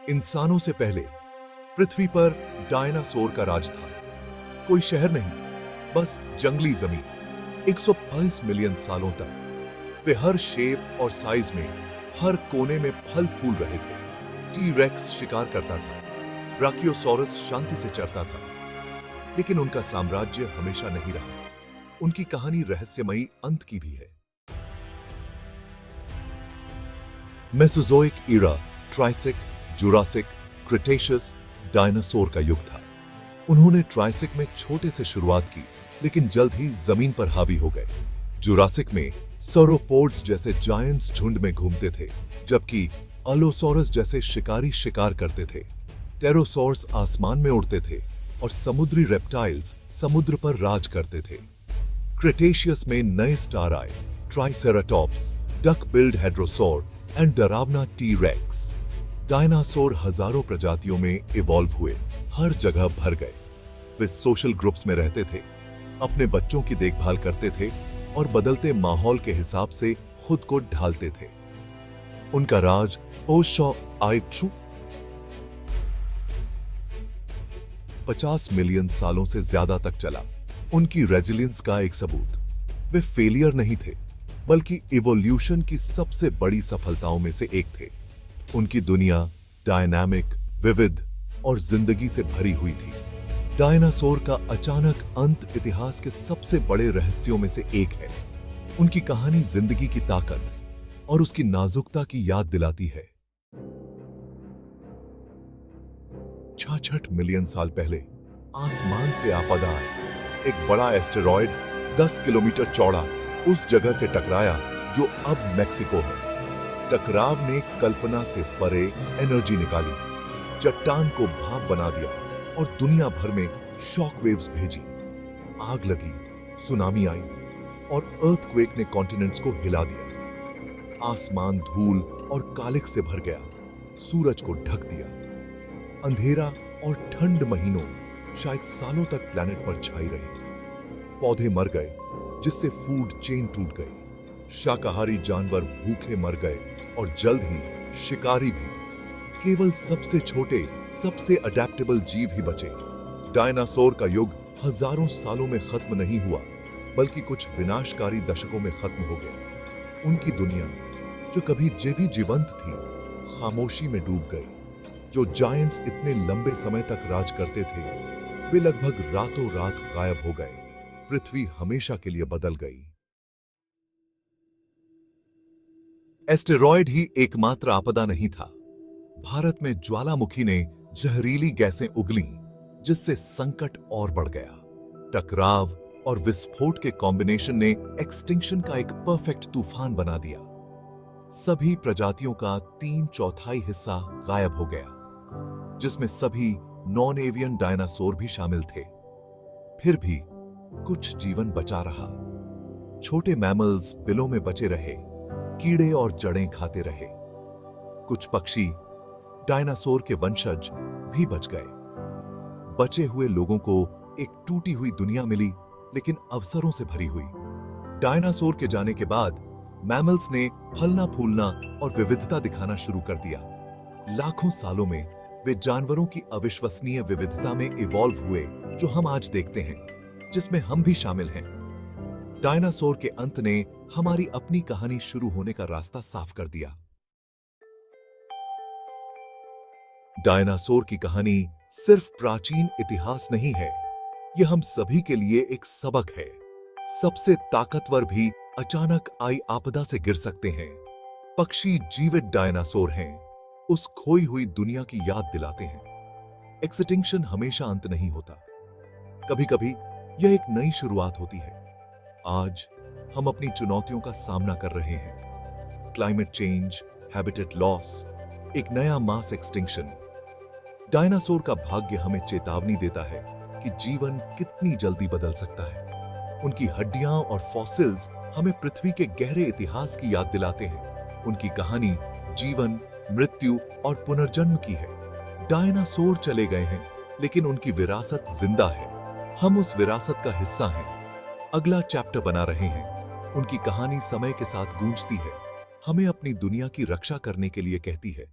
इंसानों से पहले पृथ्वी पर डायनासोर का राज था। कोई शहर नहीं, बस जंगली जमीन। 122 मिलियन सालों तक वे हर शेप और साइज में, हर कोने में फल फूल रहे थे। टी रेक्स शिकार करता था, ब्राकियोसॉरस शांति से चरता था, लेकिन उनका साम्राज्य हमेशा नहीं रहा। उनकी कहानी रहस्यमयी अंत की भी है। Mesozoic era Triassic, Jurassic, Cretaceous dinosaur का युग था। उन्होंने ट्राइसिक में छोटे से शुरुआत की, लेकिन जल्द ही जमीन पर हावी हो गए। जुरासिक में सौरोपोड्स जैसे जायंट्स झुंड में घूमते थे, जबकि अलोसोरस जैसे शिकारी शिकार करते थे। टेरोसॉर्स आसमान में उड़ते थे और समुद्री रेप्टाइल्स समुद्र पर राज करते थे। क्रिटेशियस में नए स्टार आए, ट्राइसेराटॉप्स, डक बिल्ड हेड्रोसोर एंड डरावना टी रेक्स। डायनासोर हजारों प्रजातियों में इवॉल्व हुए, हर जगह भर गए। वे सोशल ग्रुप्स में रहते थे, अपने बच्चों की देखभाल करते थे और बदलते माहौल के हिसाब से खुद को ढालते थे। उनका राज ओशो आइट्रू 50 मिलियन सालों से ज्यादा तक चला। उनकी रेजिलियंस का एक सबूत। वे फेलियर नहीं थे, बल्कि इवोल्यूशन की सबसे बड़ी सफलताओं में से एक थे। उनकी दुनिया डायनामिक, विविध और जिंदगी से भरी हुई थी। डायनासोर का अचानक अंत इतिहास के सबसे बड़े रहस्यों में से एक है। उनकी कहानी जिंदगी की ताकत और उसकी नाजुकता की याद दिलाती है। 66 मिलियन साल पहले आसमान से आपदा आई। एक बड़ा एस्टेरॉयड 10 किलोमीटर चौड़ा उस जगह से टकराया जो अब मैक्सिको है। टकराव ने कल्पना से परे एनर्जी निकाली, चट्टान को भाप बना दिया और दुनिया भर में शॉक वेव्स भेजी। आग लगी, सुनामी आई और अर्थक्वेक ने कॉन्टिनेंट्स को हिला दिया। आसमान धूल और कालिख से भर गया, सूरज को ढक दिया। अंधेरा और ठंड महीनों, शायद सालों तक प्लैनेट पर छाई रही। पौधे मर गए, जिससे फूड चेन टूट गई। शाकाहारी जानवर भूखे मर गए और जल्द ही शिकारी भी। केवल सबसे छोटे, सबसे अडेप्टेबल जीव ही बचे। डायनासोर का युग हजारों सालों में खत्म नहीं हुआ, बल्कि कुछ विनाशकारी दशकों में खत्म हो गया। उनकी दुनिया, जो कभी भी जीवंत थी, खामोशी में डूब गई। जो जायंट्स इतने लंबे समय तक राज करते थे, वे लगभग रातों रात गायब हो गए। पृथ्वी हमेशा के लिए बदल गई। एस्टेरॉयड ही एकमात्र आपदा नहीं था। भारत में ज्वालामुखी ने जहरीली गैसें उगली, जिससे संकट और बढ़ गया। टकराव और विस्फोट के कॉम्बिनेशन ने एक्सटिंक्शन का एक परफेक्ट तूफान बना दिया। सभी प्रजातियों का 3/4 हिस्सा गायब हो गया, जिसमें सभी नॉन एवियन डायनासोर भी शामिल थे। फिर भी कुछ जीवन बचा रहा। छोटे मैमल्स बिलों में बचे रहे, कीड़े और जड़ें खाते रहे। कुछ पक्षी, डायनासोर के वंशज, भी बच गए। बचे हुए लोगों को एक टूटी हुई दुनिया मिली, लेकिन अवसरों से भरी हुई। डायनासोर के जाने के बाद मैमल्स ने फलना फूलना और विविधता दिखाना शुरू कर दिया। लाखों सालों में वे जानवरों की अविश्वसनीय विविधता में इवॉल्व हुए, जो हम आज देखते हैं, जिसमें हम भी शामिल हैं। डायनासोर के अंत ने हमारी अपनी कहानी शुरू होने का रास्ता साफ कर दिया। डायनासोर की कहानी सिर्फ प्राचीन इतिहास नहीं है, यह हम सभी के लिए एक सबक है। सबसे ताकतवर भी अचानक आई आपदा से गिर सकते हैं। पक्षी जीवित डायनासोर हैं, उस खोई हुई दुनिया की याद दिलाते हैं। एक्सटिंक्शन हमेशा अंत नहीं होता, कभी कभी यह एक नई शुरुआत होती है। आज हम अपनी चुनौतियों का सामना कर रहे हैं। क्लाइमेट चेंज, हैबिटेट लॉस, एक नया मास एक्सटिंक्शन। डायनासोर का भाग्य हमें चेतावनी देता है कि जीवन कितनी जल्दी बदल सकता है। उनकी हड्डियां और फॉसिल्स हमें पृथ्वी के गहरे इतिहास की याद दिलाते हैं। उनकी कहानी जीवन, मृत्यु और पुनर्जन्म की है। डायनासोर चले गए हैं, लेकिन उनकी विरासत जिंदा है। हम उस विरासत का हिस्सा हैं। अगला चैप्टर बना रहे हैं। उनकी कहानी समय के साथ गूंजती है, हमें अपनी दुनिया की रक्षा करने के लिए कहती है।